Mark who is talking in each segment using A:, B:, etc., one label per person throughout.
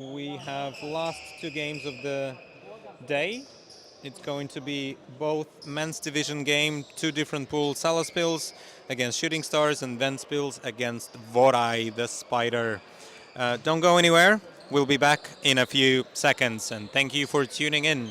A: We have last two games of the day. It's going to be both men's division game, two different pools, Salaspils against Shooting Stars and Ventspils against Vorai, the Spider. Don't go anywhere. We'll be back in a few seconds, and thank you for tuning in.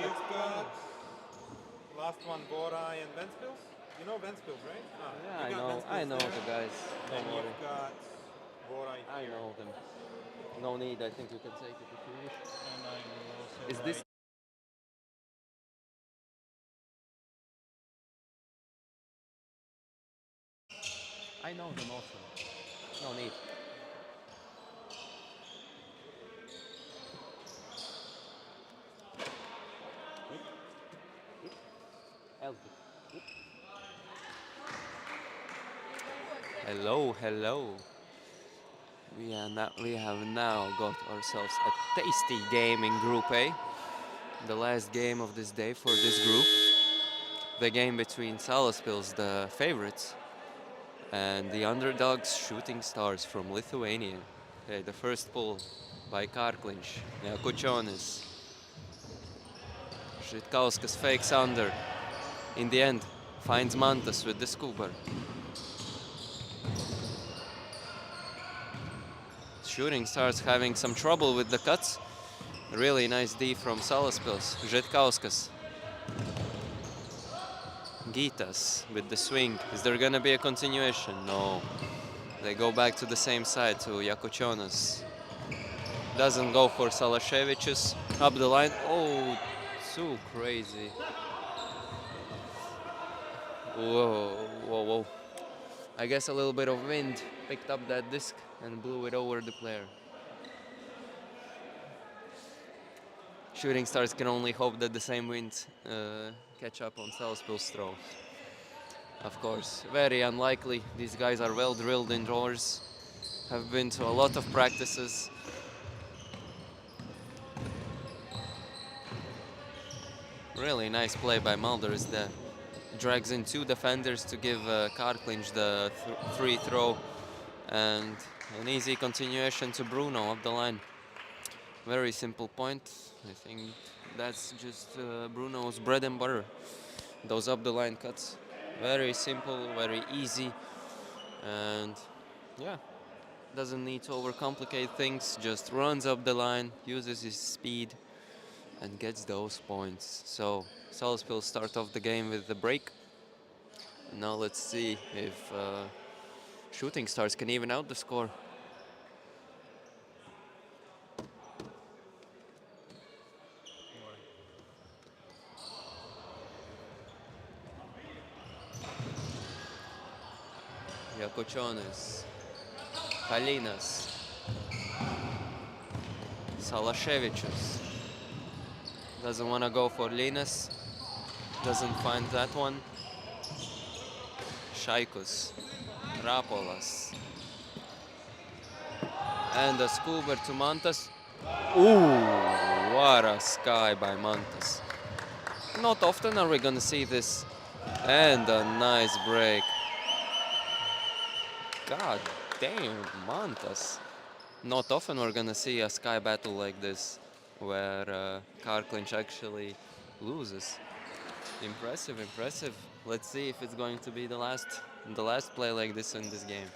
A: You've got last one, Vorai and Ventspils. You know Ventspils, right?
B: Yeah, I know the guys.
A: And
B: Don't worry.
A: you've got Vorai
B: I
A: here.
B: know them. No need, I think you can take it if you wish.
A: And I will also
B: Is this? I know them also. No need. Hello, hello. We have now got ourselves a tasty game in Group A. The last game of this day for this group. The game between Salaspils, the favorites, and the underdogs Shooting Stars from Lithuania. Okay, the first pull by Karklinš. Kučonis. Žitkauskas fakes under. In the end, finds Mantas with the scuba. Shooting Stars having some trouble with the cuts. Really nice D from Salaspils. Žitkauskas. Gitas with the swing. Is there gonna be a continuation? No. They go back to the same side to Jakučionis. Doesn't go for Salashevichus. Up the line. Oh, too crazy. Whoa, whoa, whoa. I guess a little bit of wind picked up that disc and blew it over the player. Shooting Stars can only hope that the same wind catch up on Salaspils' throw. Of course, very unlikely. These guys are well drilled indoors, have been to a lot of practices. Really nice play by Mulders that drags in two defenders to give Karklinš the free throw, and an easy continuation to Bruno up the line. Very simple point. I think that's just Bruno's bread and butter. Those up the line cuts. Very simple, very easy, and yeah, doesn't need to overcomplicate things, just runs up the line, uses his speed, and gets those points. So Salaspils start off the game with the break. Now let's see if Shooting Stars can even out the score. Yakuchonis, Kalinas, Salashevichus. Doesn't want to go for Linus. Doesn't find that one. Shaikus, Rapolas. And a scuba to Mantas. Ooh, what a sky by Mantas. Not often are we gonna see this. And a nice break. God damn, Mantas. Not often we're gonna see a sky battle like this, where car clinch actually loses. Impressive, impressive. Let's see if it's going to be the last play like this in this game.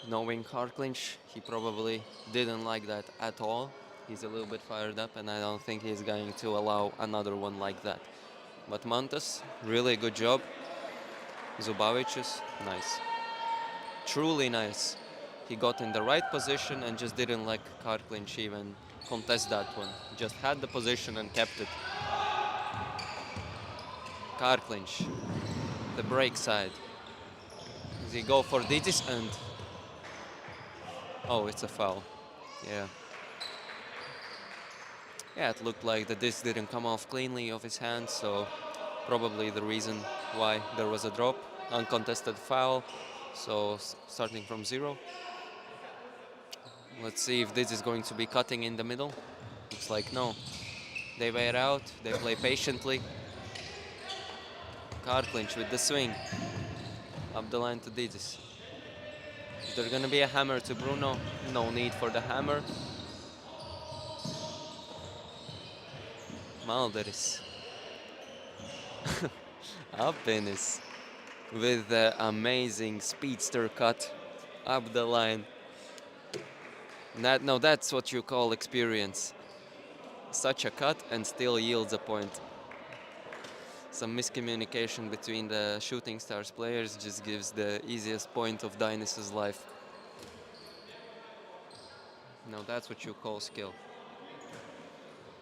B: Knowing car clinch, he probably didn't like that at all. He's a little bit fired up, and I don't think he's going to allow another one like that. But Mantas, really good job. Zubavicius, nice. Truly nice. He got in the right position and just didn't let car clinch even contest that one. Just had the position and kept it. Car clinch, the break side. Does he go for Didis and... Oh, it's a foul. Yeah. Yeah, it looked like the disc didn't come off cleanly off his hand, so probably the reason why there was a drop. Uncontested foul, so starting from 0. Let's see if this is going to be cutting in the middle. Looks like no. They wait out, they play patiently. Car clinch with the swing. Up the line to Didis. Is there gonna be a hammer to Bruno? No need for the hammer. Malderis. Apenis with the amazing speedster cut up the line. Now that's what you call experience. Such a cut and still yields a point. Some miscommunication between the Shooting Stars players just gives the easiest point of Dynas's life. Now that's what you call skill.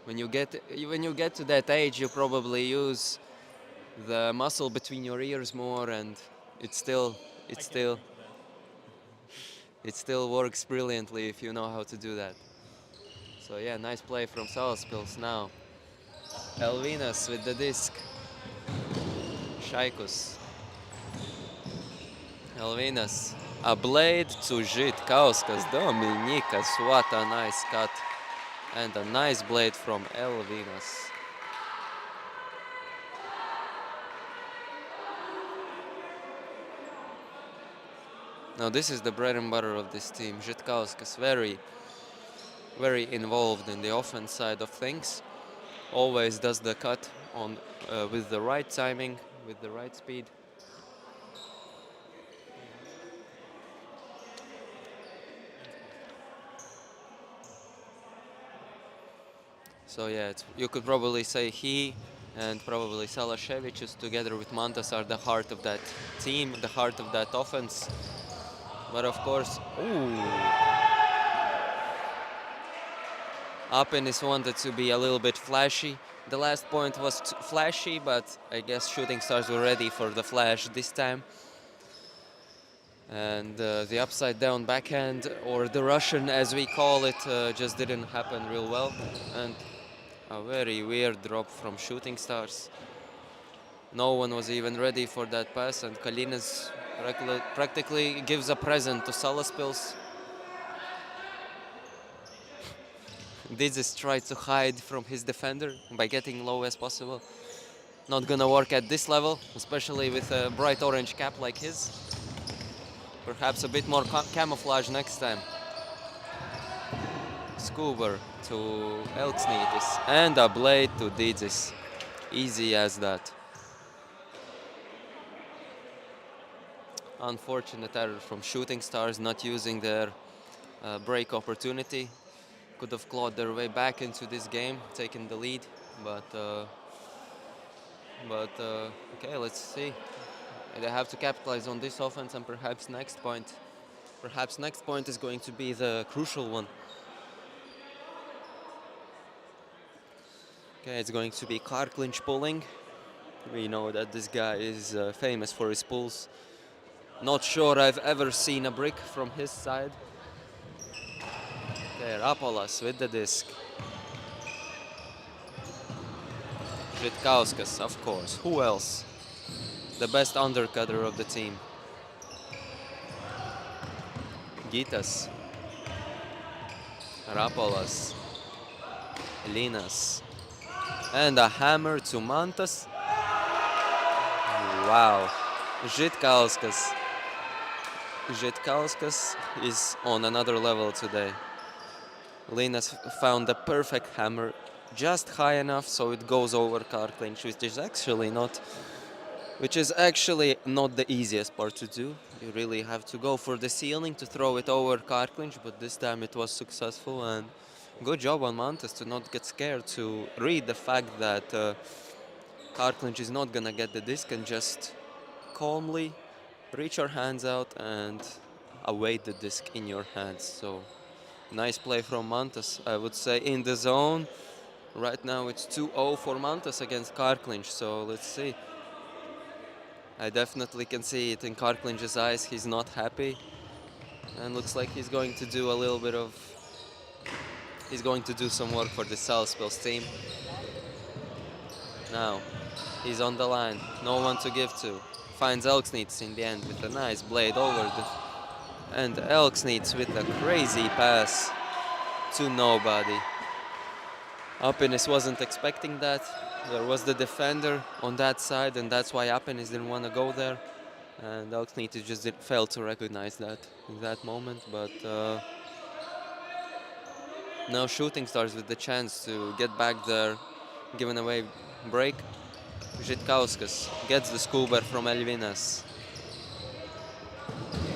B: When you get to that age, you probably use the muscle between your ears more, and it still works brilliantly if you know how to do that. So yeah, nice play from Salaspils now. Elvinas with the disc. Shaikus. Elvinas. A blade to Žitkauskas. Dominikas, what a nice cut. And a nice blade from Elvinas. Now this is the bread and butter of this team. Žitkauskas very involved in the offense side of things. Always does the cut on with the right timing, with the right speed. So yeah, you could probably say he and probably Salashevichus together with Mantas are the heart of that team, the heart of that offense. But of course, Apenis wanted to be a little bit flashy. The last point was flashy, but I guess Shooting Stars were ready for the flash this time. And the upside down backhand, or the Russian as we call it, just didn't happen real well. And a very weird drop from Shooting Stars. No one was even ready for that pass, and Kalinas practically gives a present to Salaspils. Didis tried to hide from his defender by getting low as possible. Not gonna work at this level, especially with a bright orange cap like his. Perhaps a bit more camouflage next time. Scuba to Elksnitis and a blade to Didis. Easy as that. Unfortunate error from Shooting Stars, not using their break opportunity. Could have clawed their way back into this game, taking the lead, but okay, let's see. They have to capitalize on this offense, and perhaps next point is going to be the crucial one. Okay, it's going to be Karklinch pulling. We know that this guy is famous for his pulls. Not sure I've ever seen a brick from his side. Okay, Rapolas with the disc. Žitkauskas, of course. Who else? The best undercutter of the team. Gitas. Rapolas. Linas. And a hammer to Mantas. Wow. Žitkauskas. Žitkauskas is on another level today. Linas found the perfect hammer, just high enough so it goes over Karklinch, which is actually not the easiest part to do. You really have to go for the ceiling to throw it over Karklinch, but this time it was successful, and good job on Mantas to not get scared, to read the fact that Karklinch is not gonna get the disc and just calmly reach your hands out and await the disc in your hands. So nice play from Mantas, I would say, in the zone. Right now it's 2-0 for Mantas against Karklinch, so let's see. I definitely can see it in Karklinch's eyes. He's not happy, and looks like he's going to do some work for the Salaspils team. Now, he's on the line, no one to give to. Finds Elksnits in the end with a nice blade over and Elksnits with a crazy pass to nobody. Apenis wasn't expecting that. There was the defender on that side, and that's why Apenis didn't want to go there. And Elksnits just failed to recognize that in that moment. But now Shooting Stars with the chance to get back their given away break. Žitkauskas gets the Skuber from Elvinas.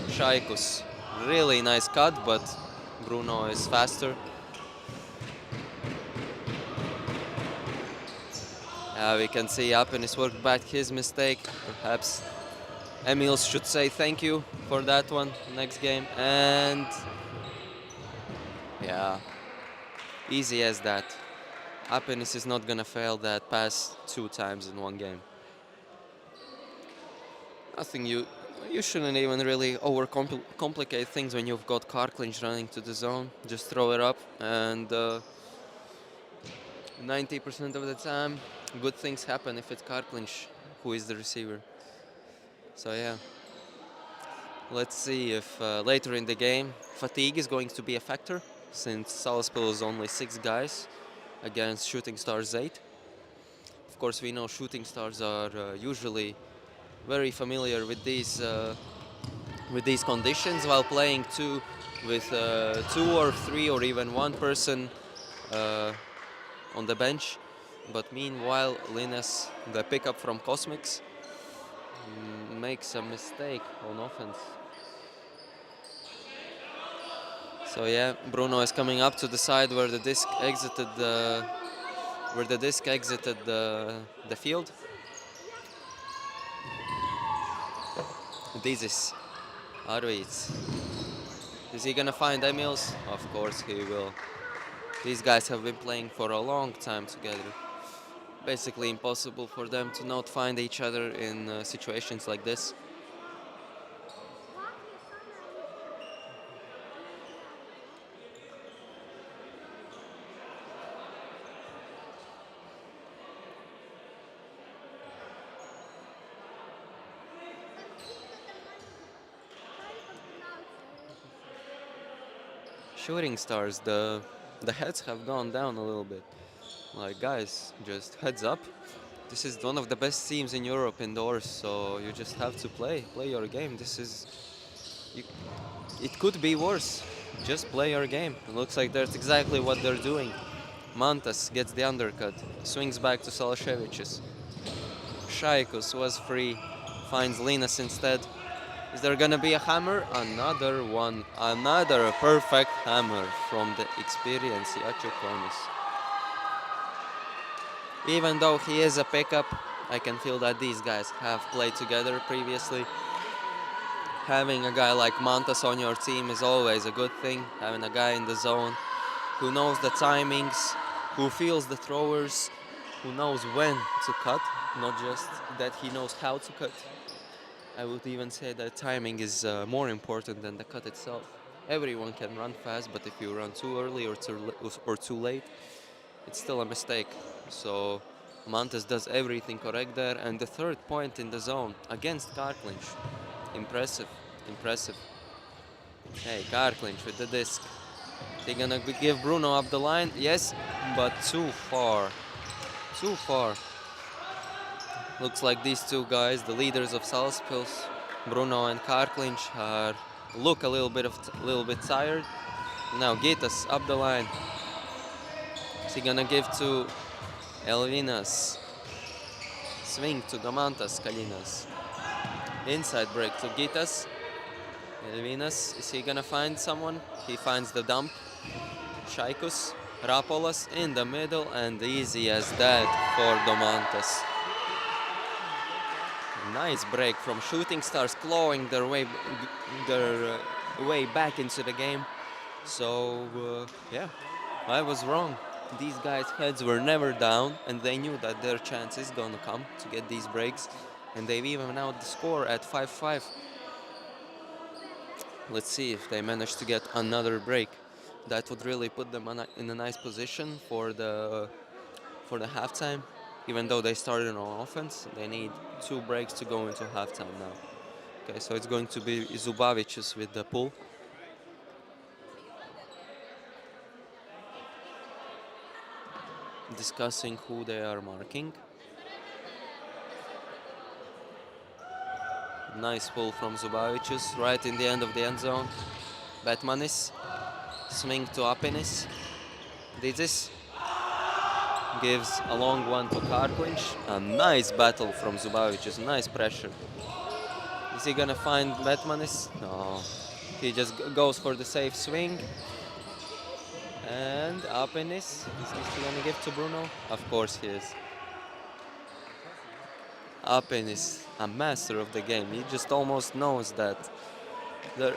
B: Šaikus, really nice cut, but Bruno is faster. We can see Apenis worked back his mistake. Perhaps Emils should say thank you for that one next game. And yeah, easy as that. Apenis is not gonna fail that pass 2 times in one game. Nothing you shouldn't even really overcomplicate things when you've got Karklinch running to the zone. Just throw it up, and 90% of the time, good things happen if it's Karklinch who is the receiver. So yeah, let's see if later in the game fatigue is going to be a factor, since Salaspils is only 6 guys against Shooting Stars 8. Of course, we know Shooting Stars are usually very familiar with these conditions while playing with 2 or 3 or even 1 person on the bench. But meanwhile, Linas, the pickup from Cosmics, makes a mistake on offense. So yeah, Bruno is coming up to the side where the disc exited the field. This is Arvids. Is he gonna find Emils? Of course he will. These guys have been playing for a long time together. Basically impossible for them to not find each other in situations like this. Shooting Stars, the heads have gone down a little bit. Like, guys, just heads up. This is one of the best teams in Europe indoors, so you just have to play your game. It could be worse. Just play your game. It looks like that's exactly what they're doing. Mantas gets the undercut, swings back to Salashevich's. Šaikus was free, finds Linas instead. Is there gonna be a hammer? Another one, another perfect hammer from the experienced Yachukonis. Even though he is a pickup, I can feel that these guys have played together previously. Having a guy like Montas on your team is always a good thing. Having a guy in the zone who knows the timings, who feels the throwers, who knows when to cut, not just that he knows how to cut. I would even say that timing is more important than the cut itself. Everyone can run fast, but if you run too early or too late, it's still a mistake. So Montes does everything correct there, and the third point in the zone against Karklinch. Impressive, impressive. Hey, Karklinch with the disc. He gonna give Bruno up the line? Yes, but too far. Too far. Looks like these two guys, the leaders of Salaspils, Bruno and Karklinch, look a little bit tired. Now Gitas up the line. Is he gonna give to Elvinas? Swing to Domantas Kalinas. Inside break to Gitas. Elvinas, is he gonna find someone? He finds the dump. Shaikus, Rapolas in the middle, and easy as that for Domantas. Nice break from Shooting Stars, clawing their way back into the game. So yeah, I was wrong. These guys' heads were never down, and they knew that their chance is gonna come to get these breaks, and they've even out the score at 5-5. Let's see if they manage to get another break. That would really put them in a nice position for the halftime. Even though they started on offense, they need 2 breaks to go into halftime now. Okay, so it's going to be Zubavicius with the pull. Discussing who they are marking. Nice pull from Zubavicius, right in the end of the end zone. Batmanis, swing to Apenis. Dizis gives a long one to Karklinch. A nice battle from Zubavicius, nice pressure. Is he gonna find Batmanis? No. He just goes for the safe swing. And Apenis, is he gonna give to Bruno? Of course he is. Apenis, a master of the game. He just almost knows that. The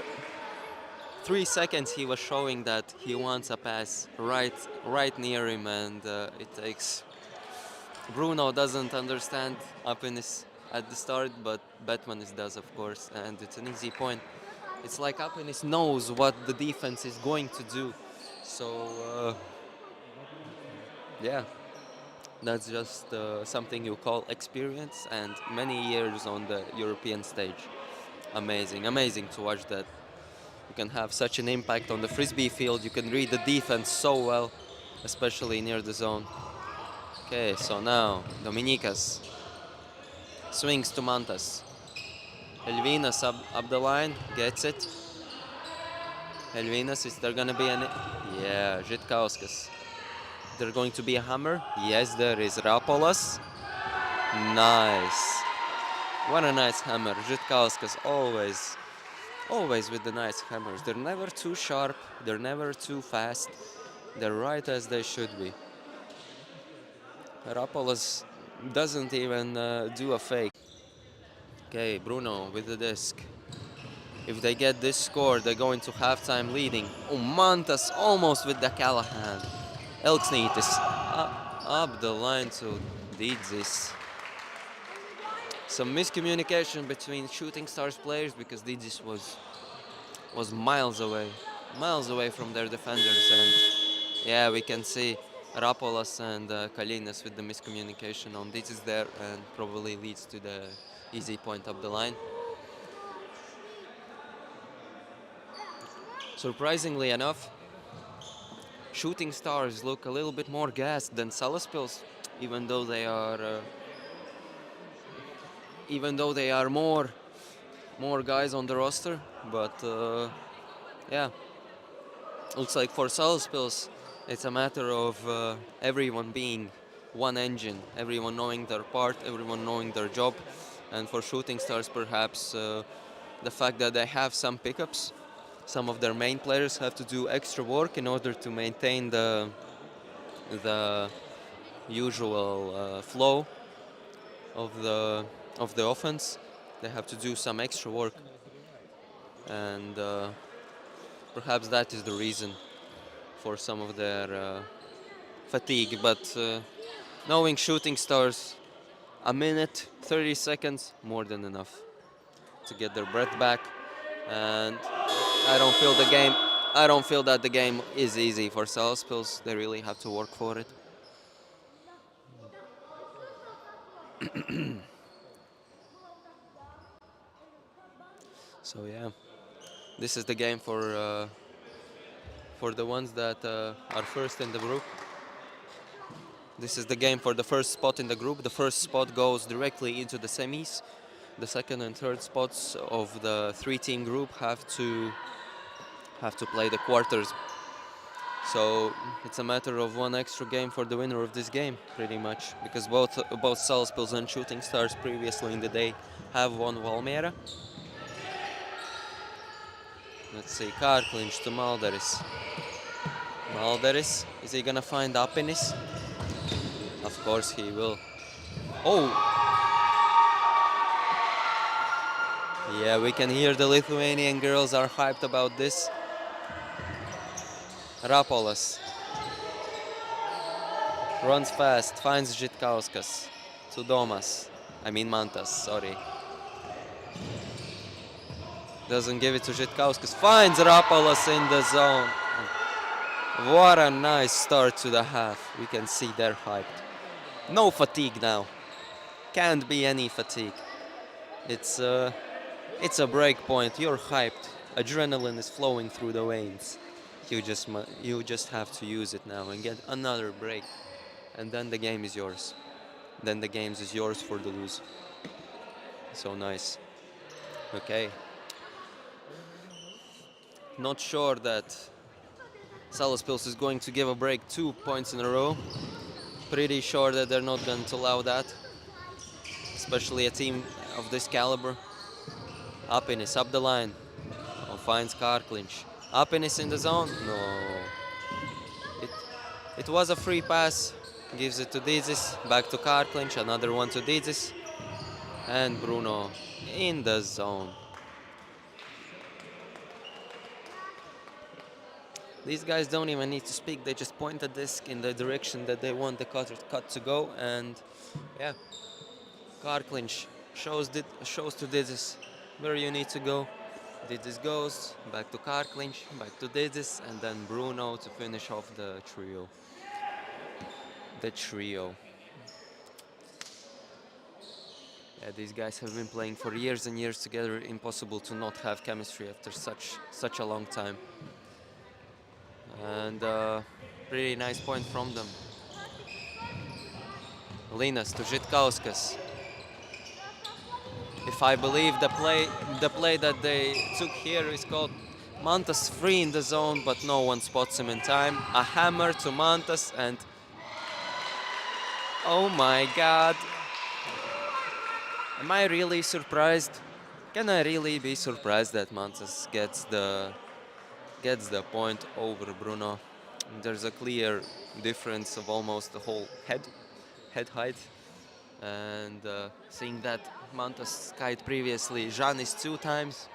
B: 3 seconds he was showing that he wants a pass right near him, and it takes. Bruno doesn't understand Apenis at the start, but Batmanis does, of course, and it's an easy point. It's like Apenis knows what the defense is going to do. So, yeah, that's just something you call experience and many years on the European stage. Amazing, amazing to watch that. You can have such an impact on the Frisbee field. You can read the defense so well, especially near the zone. Okay, so now Dominicas swings to Mantas. Elvinas up the line, gets it. Elvinas, is there gonna be an... Yeah, Žitkauskas. There going to be a hammer? Yes, there is. Rapolas. Nice. What a nice hammer. Žitkauskas always with the nice hammers. They're never too sharp, they're never too fast. They're right as they should be. Rapolas doesn't even do a fake. Okay, Bruno with the disc. If they get this score, they go into halftime leading. Oh, Mantas almost with the Callahan. Elksnītis up the line to Didzis. Some miscommunication between Shooting Stars players because Didzis was miles away from their defenders, and yeah, we can see Rapolas and Kalinas with the miscommunication on Didzis there, and probably leads to the easy point up the line. Surprisingly enough, Shooting Stars look a little bit more gassed than Salaspils, even though they are more guys on the roster. But yeah, looks like for Salaspils, it's a matter of everyone being one engine, everyone knowing their part, everyone knowing their job, and for Shooting Stars, perhaps the fact that they have some pickups. Some of their main players have to do extra work in order to maintain the usual flow of the offense. They have to do some extra work, and perhaps that is the reason for some of their fatigue. But knowing Shooting Stars, a minute, 30 seconds, more than enough to get their breath back. And I don't feel the game. I don't feel that the game is easy for Salaspils. They really have to work for it. So yeah, this is the game for the ones that are first in the group. This is the game for the first spot in the group. The first spot goes directly into the semis. The second and third spots of the three-team group have to play the quarters. So it's a matter of one extra game for the winner of this game, pretty much, because both Salaspils and Shooting Stars previously in the day have won Valmiera. Let's see, card clinch to Malderis. Malderis, is he gonna find happiness? Of course he will. Oh! Yeah, we can hear the Lithuanian girls are hyped about this. Rapolas runs fast, finds Žitkauskas to Domas. I mean Mantas, sorry. Doesn't give it to Žitkauskas, finds Rapolas in the zone. What a nice start to the half. We can see they're hyped. No fatigue now. Can't be any fatigue. It's a break point. You're hyped. Adrenaline is flowing through the veins. You just have to use it now and get another break, and then the game is yours. Then the game is yours for the lose. So nice. Okay. Not sure that Salaspils is going to give a break 2 points in a row. Pretty sure that they're not going to allow that, especially a team of this caliber. Happiness up the line. Oh, finds card clinch. Happiness in the zone? No. It was a free pass. Gives it to Dizis. Back to card clinch. Another one to Dizis. And Bruno in the zone. These guys don't even need to speak. They just point the disc in the direction that they want the cut to go. And yeah, card clinch shows to Dizis where you need to go. Didis goes, back to card clinch, back to Didis, and then Bruno to finish off the trio. Yeah, these guys have been playing for years and years together. Impossible to not have chemistry after such a long time. And pretty nice point from them. Linas to Žitkauskas. If I believe the play that they took here is called Mantas free in the zone, but no one spots him in time. A hammer to Mantas, and oh my God. Am I really surprised? Can I really be surprised that Mantas gets the point over Bruno? There's a clear difference of almost the whole head height. And seeing that Mantas skied previously Janis 2 times,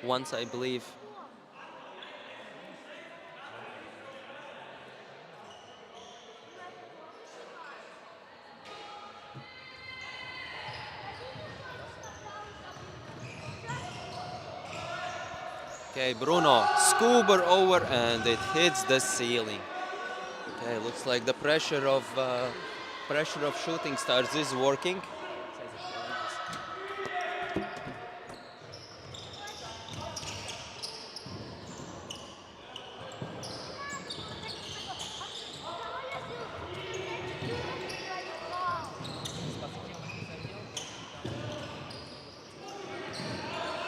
B: once I believe. Okay, Bruno, scuba over, and it hits the ceiling. Okay, looks like the pressure of Shooting Stars is working.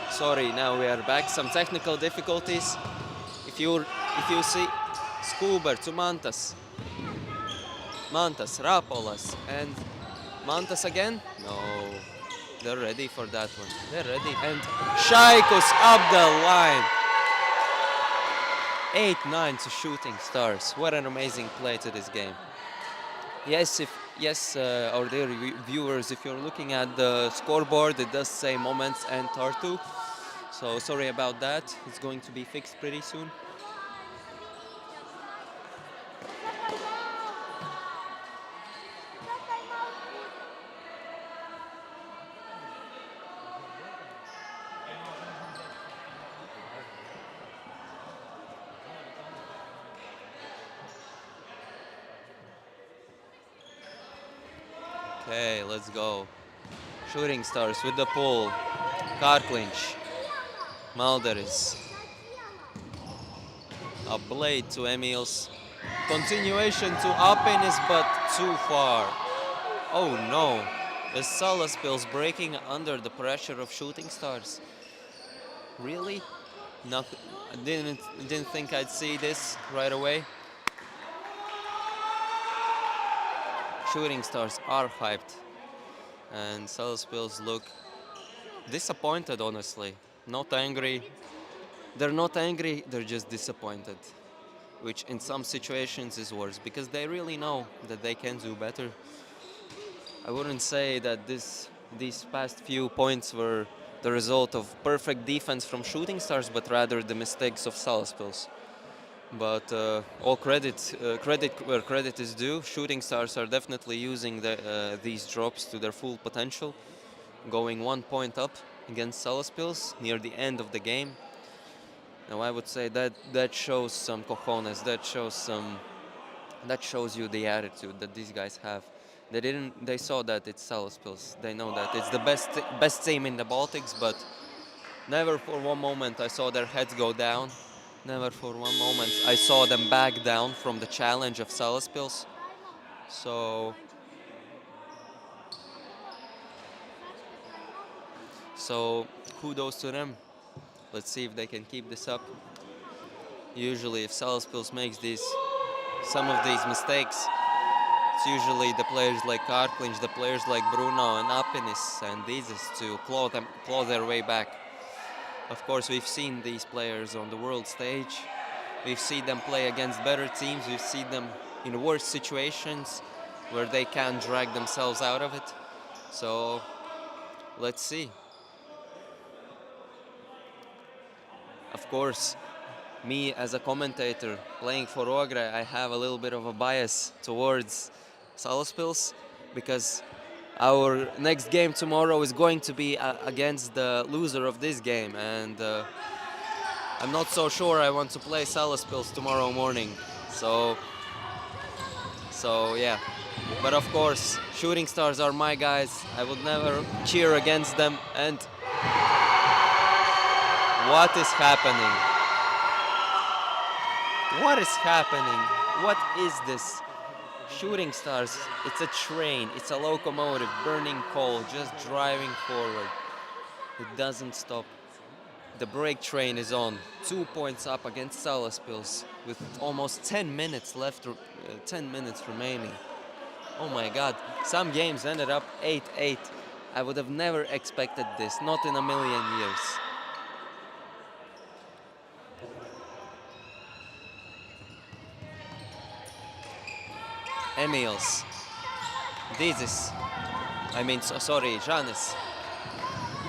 B: Sorry, now we are back. Some technical difficulties. If you see Scuba to Mantas, Rapolas, and Mantas again. No, They're ready for that one. They're ready. And Shaikus up the line. 8-9 to Shooting Stars. What an amazing play to this game. Yes, our dear viewers, if you're looking at the scoreboard, it does say moments and Tartu. So sorry about that. It's going to be fixed pretty soon. Okay, let's go. Shooting Stars with the pull. Karklinch. Malderis. A blade to Emils. Continuation to Apenis, but too far. Oh no. The Salaspils breaking under the pressure of Shooting Stars. Really? Not, I didn't think I'd see this right away. Shooting Stars are hyped. And Salaspils look disappointed, honestly. Not angry. They're not angry, they're just disappointed. Which in some situations is worse, because they really know that they can do better. I wouldn't say that these past few points were the result of perfect defense from Shooting Stars, but rather the mistakes of Salaspils. But all credit where credit is due. Shooting Stars are definitely using these drops to their full potential, going 1 point up against Salaspils near the end of the game. Now I would say that shows some cojones. That shows you the attitude that these guys have. They saw that it's Salaspils. They know that it's the best team in the Baltics, but never for one moment I saw their heads go down. Never for one moment I saw them back down from the challenge of Salaspils. So kudos to them. Let's see if they can keep this up. Usually if Salaspils makes some of these mistakes, it's usually the players like Karklinch, the players like Bruno and Apenis and Dizes to claw their way back. Of course, we've seen these players on the world stage. We've seen them play against better teams. We've seen them in worse situations where they can't drag themselves out of it. So let's see. Of course, me as a commentator playing for Ogre, I have a little bit of a bias towards Salaspils because our next game tomorrow is going to be against the loser of this game, and I'm not so sure I want to play Salaspils tomorrow morning. So yeah. But of course, Shooting Stars are my guys. I would never cheer against them. And what is happening? What is happening? What is this? Shooting Stars, it's a train, it's a locomotive, burning coal, just driving forward. It doesn't stop. The brake train is on. 2 points up against Salaspils with almost 10 minutes left, 10 minutes remaining. Oh my god, some games ended up 8-8. I would have never expected this, not in a million years. Emils. Dizis. Sorry, Janis.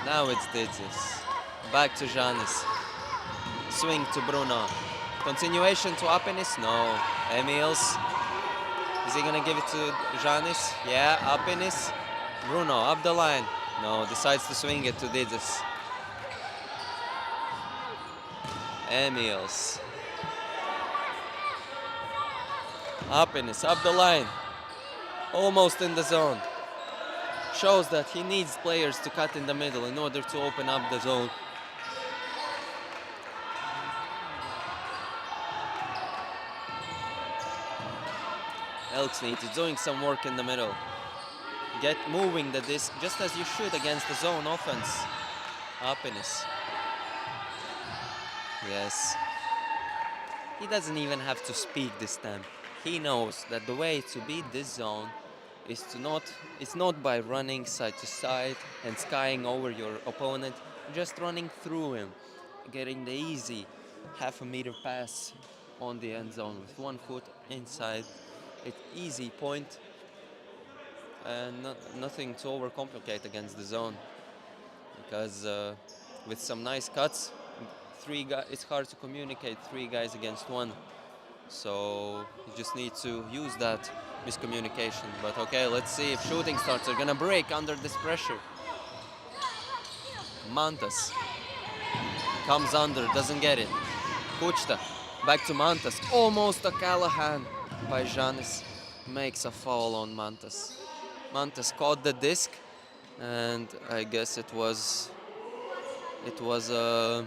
B: Now it's Dizis. Back to Janis. Swing to Bruno. Continuation to Apenis? No. Emils. Is he gonna give it to Janis? Yeah, Apenis. Bruno, up the line. No, decides to swing it to Dizis. Emils. Apenis, up the line. Almost in the zone. Shows that he needs players to cut in the middle in order to open up the zone. Elksneet is doing some work in the middle. Get moving the disc just as you should against the zone offense. Apenis. Yes. He doesn't even have to speak this time. He knows that the way to beat this zone is to not, it's not by running side to side and skying over your opponent, just running through him, getting the easy half-a-meter pass on the end zone with 1 foot inside. It's easy point and nothing to overcomplicate against the zone, because with some nice cuts, it's hard to communicate 3 guys against 1. So you just need to use that miscommunication. But okay, let's see if shooting stars are gonna break under this pressure. Mantas comes under, doesn't get it. Kuchta, back to Mantas. Almost a Callahan by Janis. Makes a foul on Mantas. Mantas caught the disc, and I guess it was a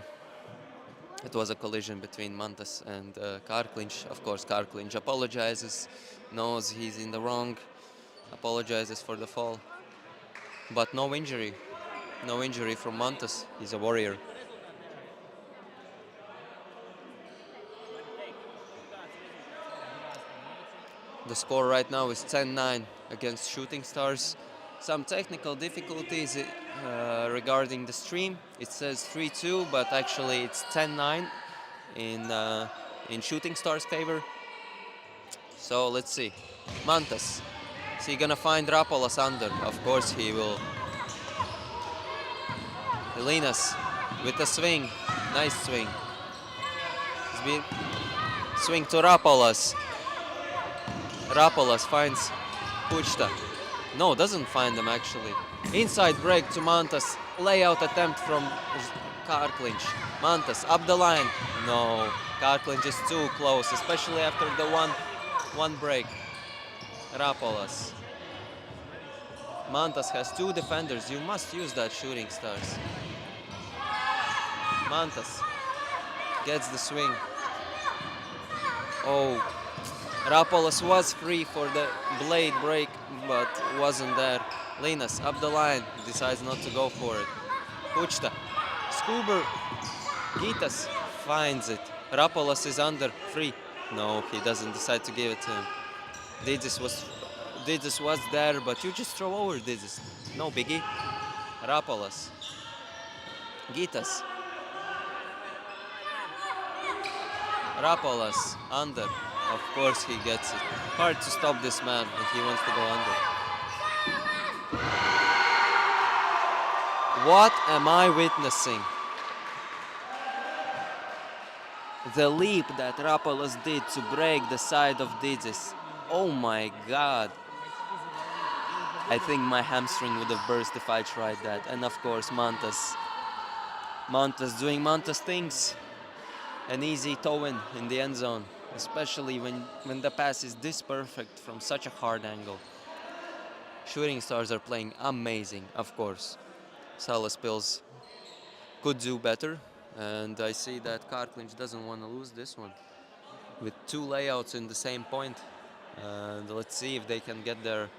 B: collision between Mantas and Karklinch. Of course, Karklinch apologizes, knows he's in the wrong, apologizes for the fall. But no injury from Mantas. He's a warrior. The score right now is 10-9 against Shooting Stars. Some technical difficulties regarding the stream. It says 3-2, but actually it's 10-9 in Shooting Stars' favor. So let's see. Mantas, is he gonna find Rapolas under? Of course he will. Elinas with a swing, nice swing. Swing to Rapolas. Rapolas finds Kuchta. No, doesn't find them actually. Inside break to Mantas. Layout attempt from Karklinch. Mantas up the line. No, Karklinch is too close, especially after the one break. Rapolas. Mantas has 2 defenders. You must use that, Shooting Stars. Mantas gets the swing. Oh, Rapolas was free for the blade break, but wasn't there. Linas up the line, decides not to go for it. Kuchta, Skuber, Gitas finds it. Rapolas is under, free. No, he doesn't decide to give it to him. Didis was there, but you just throw over Didis. No biggie. Rapolas. Gitas. Rapolas, under. Of course he gets it. Hard to stop this man if he wants to go under. What am I witnessing? The leap that Rapolas did to break the side of Didis. Oh my god. I think my hamstring would have burst if I tried that. And of course Mantas. Mantas doing Mantas things. An easy toe-in the end zone. Especially when the pass is this perfect from such a hard angle. Shooting Stars are playing amazing, of course. Salaspils could do better, and I see that Karklinch doesn't want to lose this one. With 2 layouts in the same point, and let's see if they can get their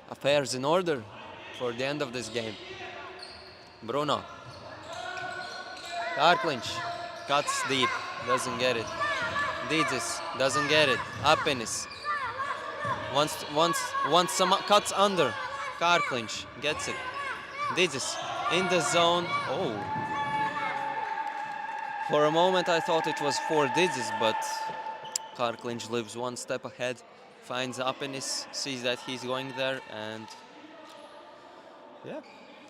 B: affairs in order for the end of this game. Bruno. Karklinch cuts deep, doesn't get it. Didis doesn't get it. Apenis wants some cuts under. Karklinch gets it. Didis in the zone. Oh. For a moment I thought it was for Didis, but Karklinch lives 1 step ahead. Finds Apenis, sees that he's going there, and yeah,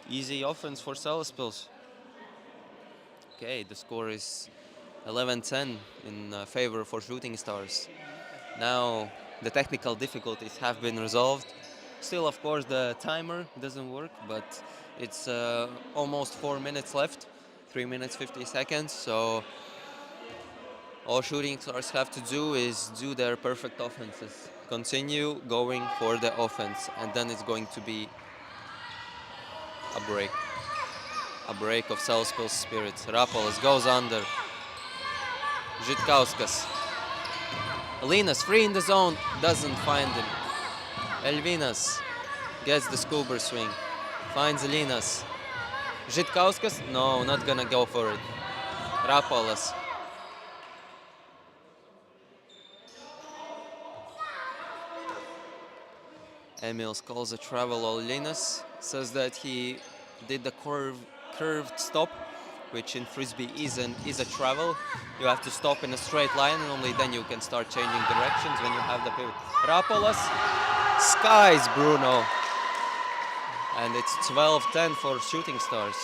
B: easy offense for Salaspils. Okay, the score is 11-10 in favor for Shooting Stars. Now the technical difficulties have been resolved. Still, of course, the timer doesn't work, but it's almost 4 minutes left, 3 minutes 50 seconds. So all Shooting Stars have to do is do their perfect offenses. Continue going for the offense, and then it's going to be a break. A break of Salaspils spirit. Rapolas goes under. Žitkauskas. Linas free in the zone, doesn't find him. Elvinas gets the Skuber swing, finds Linas. Žitkauskas, no, not gonna go for it. Rapolas. Emils calls a travel on Linus, says that he did the curved stop, which in Frisbee is a travel. You have to stop in a straight line and only then you can start changing directions when you have the pivot. Rapolas skies Bruno. And it's 12-10 for Shooting Stars.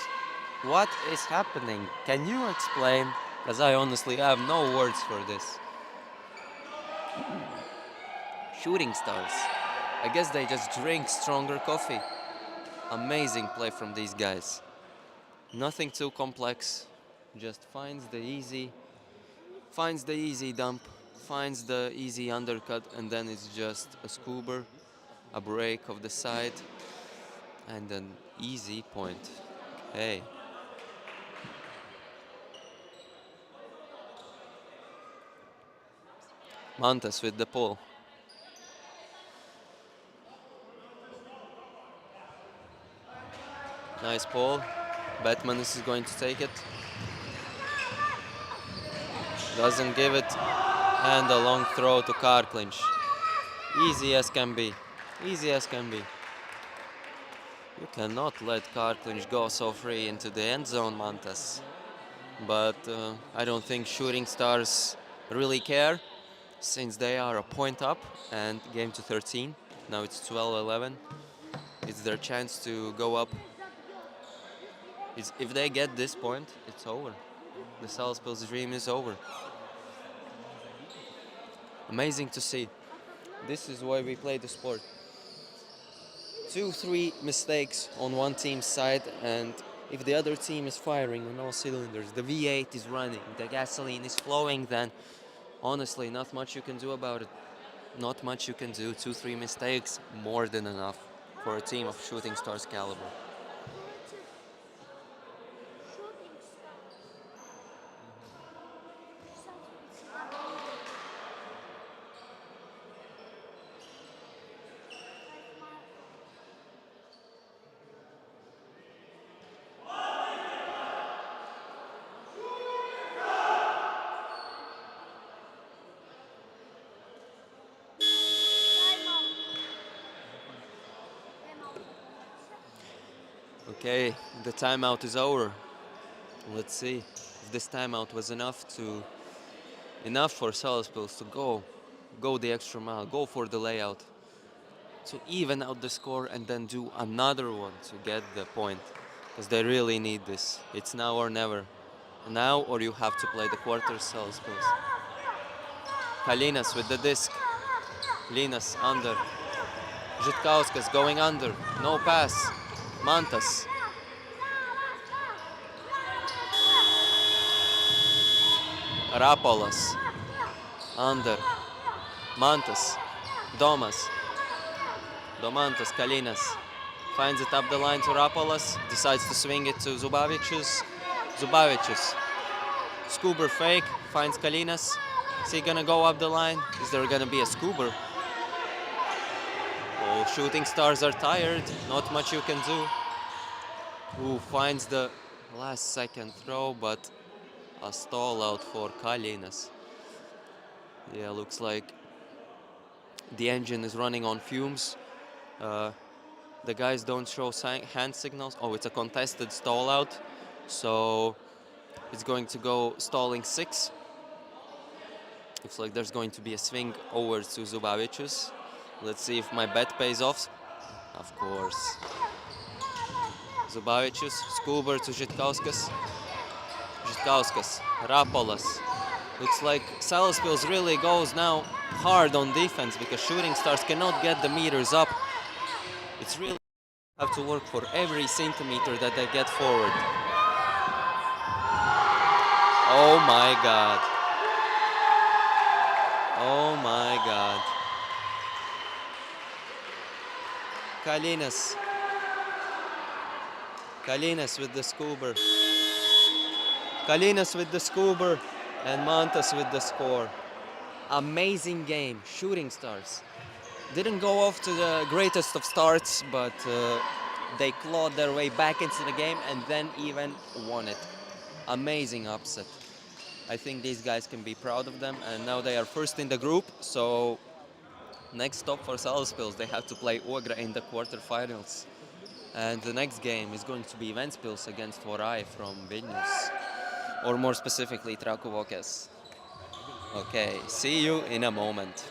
B: What is happening? Can you explain? Because I honestly have no words for this. Shooting Stars. I guess they just drink stronger coffee. Amazing play from these guys. Nothing too complex. Just finds the easy dump, finds the easy undercut, and then it's just a scuba, a break of the side, and an easy point. Hey. Mantas with the pull. Nice pull. Batmanis is going to take it. Doesn't give it. And a long throw to car clinch. Easy as can be. Easy as can be. You cannot let car clinch go so free into the end zone, Mantas. But I don't think Shooting Stars really care, since they are a point up and game to 13. Now it's 12-11. It's their chance to go up. If they get this point, it's over. The Salaspils dream is over. Amazing to see. This is why we play the sport. 2-3 mistakes on one team's side, and if the other team is firing on all cylinders, the V8 is running, the gasoline is flowing, then honestly, not much you can do about it. Not much you can do. 2-3 mistakes, more than enough for a team of Shooting Stars caliber. Okay, the timeout is over. Let's see if this timeout was enough for Salaspils to go the extra mile, go for the layout, to even out the score and then do another one to get the point, because they really need this. It's now or never. Now or you have to play the quarters, Salaspils. Kalinas with the disc. Linas under. Žitkauskas going under. No pass. Mantas. Rapolas. Under. Mantas. Domas. Domantas. Kalinas. Finds it up the line to Rapolas. Decides to swing it to Zubavicius. Zubavicius. Scuba fake. Finds Kalinas. Is he gonna go up the line? Is there gonna be a scuba? Oh, Shooting Stars are tired. Not much you can do. Ooh, finds the last second throw, but a stall out for Kalinas. Yeah, looks like the engine is running on fumes. The guys don't show hand signals. Oh, it's a contested stall out. So it's going to go stalling 6. Looks like there's going to be a swing over to Zubavicius. Let's see if my bet pays off. Of course. Zubavicius, Skuber to Žitkauskas. Žitkauskas, Rapolas. Looks like Salaspils really goes now hard on defense because Shooting Stars cannot get the meters up. It's really have to work for every centimeter that they get forward. Oh my God. Oh my God. Kalinas. Kalinas with the scuba. Kalinas with the scuba and Mantas with the score. Amazing game. Shooting Stars. Didn't go off to the greatest of starts, but they clawed their way back into the game and then even won it. Amazing upset. I think these guys can be proud of them, and now they are first in the group, so Next stop for Salaspils, they have to play Ogra in the quarterfinals. And the next game is going to be Ventspils against Vorai from Vilnius, or more specifically Traku Vokės. Okay, see you in a moment.